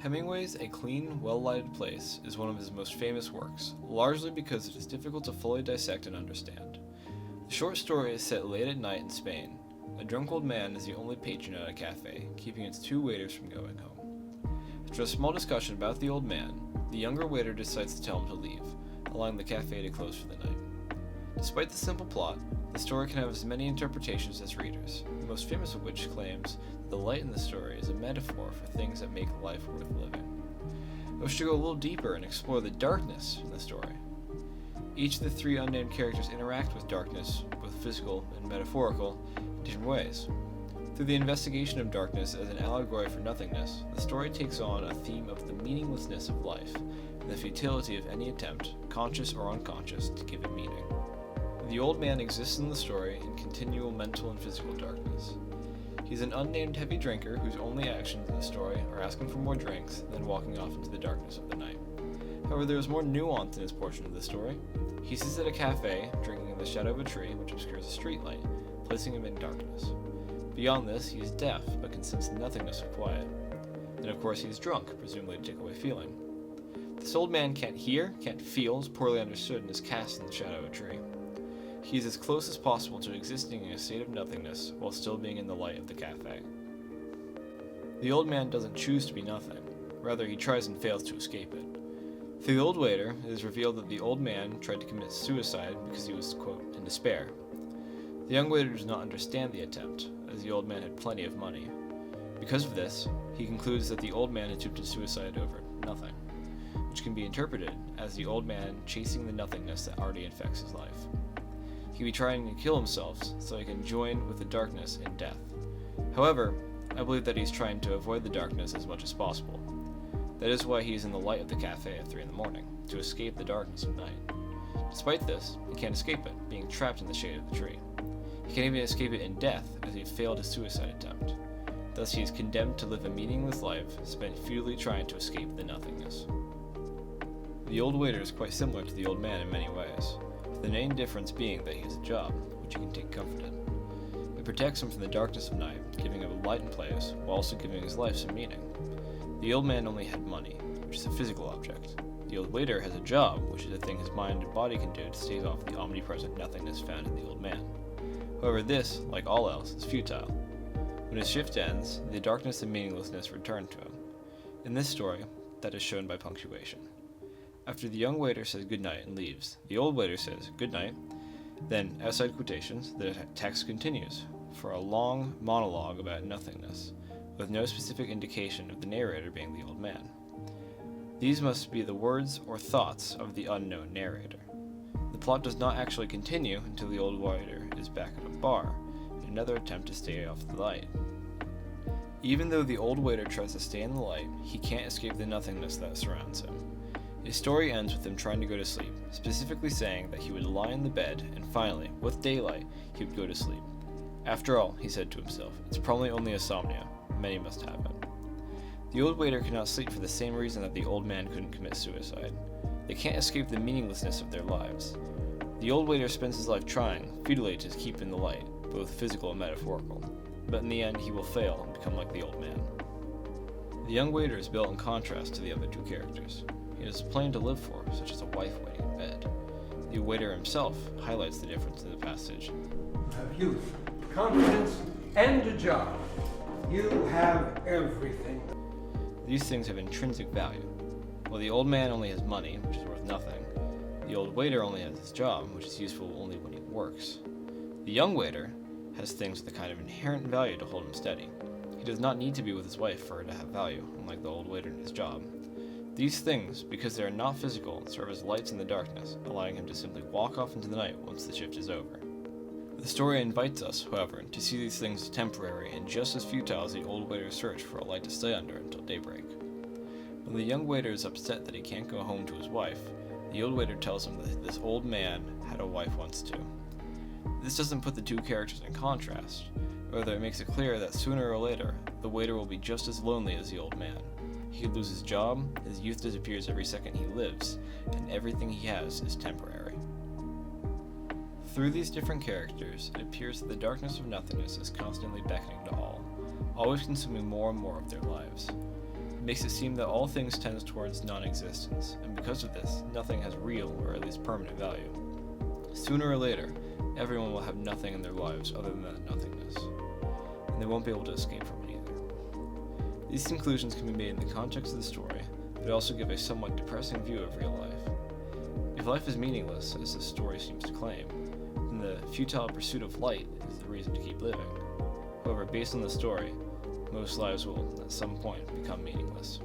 Hemingway's A Clean, Well-Lighted Place is one of his most famous works, largely because it is difficult to fully dissect and understand. The short story is set late at night in Spain. A drunk old man is the only patron at a cafe, keeping its two waiters from going home. After a small discussion about the old man, the younger waiter decides to tell him to leave, allowing the cafe to close for the night. Despite the simple plot, the story can have as many interpretations as readers, the most famous of which claims that the light in the story is a metaphor for things that make life worth living. I wish to go a little deeper and explore the darkness in the story. Each of the three unnamed characters interact with darkness, both physical and metaphorical, in different ways. Through the investigation of darkness as an allegory for nothingness, the story takes on a theme of the meaninglessness of life and the futility of any attempt, conscious or unconscious, to give it meaning. The old man exists in the story in continual mental and physical darkness. He's an unnamed heavy drinker whose only actions in the story are asking for more drinks, then walking off into the darkness of the night. However, there is more nuance in his portion of the story. He sits at a cafe, drinking in the shadow of a tree which obscures a streetlight, placing him in darkness. Beyond this, he is deaf, but can sense the nothingness of quiet. And of course, he is drunk, presumably to take away feeling. This old man can't hear, can't feel, is poorly understood, and is cast in the shadow of a tree. He is as close as possible to existing in a state of nothingness while still being in the light of the cafe. The old man doesn't choose to be nothing, rather he tries and fails to escape it. Through the old waiter, it is revealed that the old man tried to commit suicide because he was, quote, in despair. The young waiter does not understand the attempt, as the old man had plenty of money. Because of this, he concludes that the old man attempted suicide over nothing, which can be interpreted as the old man chasing the nothingness that already infects his life. He could be trying to kill himself so he can join with the darkness in death. However, I believe that he's trying to avoid the darkness as much as possible. That is why he is in the light of the cafe at 3 a.m, to escape the darkness of night. Despite this, he can't escape it, being trapped in the shade of the tree. He can't even escape it in death, as he failed his suicide attempt. Thus he is condemned to live a meaningless life, spent futilely trying to escape the nothingness. The old waiter is quite similar to the old man in many ways, the main difference being that he has a job, which he can take comfort in. It protects him from the darkness of night, giving him a light and place, while also giving his life some meaning. The old man only had money, which is a physical object. The old waiter has a job, which is a thing his mind and body can do to stave off the omnipresent nothingness found in the old man. However, this, like all else, is futile. When his shift ends, the darkness and meaninglessness return to him. In this story, that is shown by punctuation. After the young waiter says goodnight and leaves, the old waiter says goodnight. Then, outside quotations, the text continues for a long monologue about nothingness, with no specific indication of the narrator being the old man. These must be the words or thoughts of the unknown narrator. The plot does not actually continue until the old waiter is back at a bar, in another attempt to stay off the light. Even though the old waiter tries to stay in the light, he can't escape the nothingness that surrounds him. His story ends with him trying to go to sleep, specifically saying that he would lie in the bed, and finally, with daylight, he would go to sleep. After all, he said to himself, it's probably only insomnia. Many must have it. The old waiter could not sleep for the same reason that the old man couldn't commit suicide. They can't escape the meaninglessness of their lives. The old waiter spends his life trying, futilely, to keep in the light, both physical and metaphorical. But in the end, he will fail and become like the old man. The young waiter is built in contrast to the other two characters. He has a plan to live for, such as a wife waiting in bed. The waiter himself highlights the difference in the passage. You have youth, confidence, and a job. You have everything. These things have intrinsic value. While the old man only has money, which is worth nothing, the old waiter only has his job, which is useful only when he works. The young waiter has things with a kind of inherent value to hold him steady. He does not need to be with his wife for her to have value, unlike the old waiter in his job. These things, because they are not physical, serve as lights in the darkness, allowing him to simply walk off into the night once the shift is over. The story invites us, however, to see these things as temporary and just as futile as the old waiter's search for a light to stay under until daybreak. When the young waiter is upset that he can't go home to his wife, the old waiter tells him that this old man had a wife once too. This doesn't put the two characters in contrast, rather it makes it clear that sooner or later, the waiter will be just as lonely as the old man. He could lose his job, his youth disappears every second he lives, and everything he has is temporary. Through these different characters, it appears that the darkness of nothingness is constantly beckoning to all, always consuming more and more of their lives. It makes it seem that all things tend towards non-existence, and because of this, nothing has real or at least permanent value. Sooner or later, everyone will have nothing in their lives other than that nothingness, and they won't be able to escape from it either. These conclusions can be made in the context of the story, but also give a somewhat depressing view of real life. If life is meaningless, as the story seems to claim, then the futile pursuit of light is the reason to keep living. However, based on the story, most lives will, at some point, become meaningless.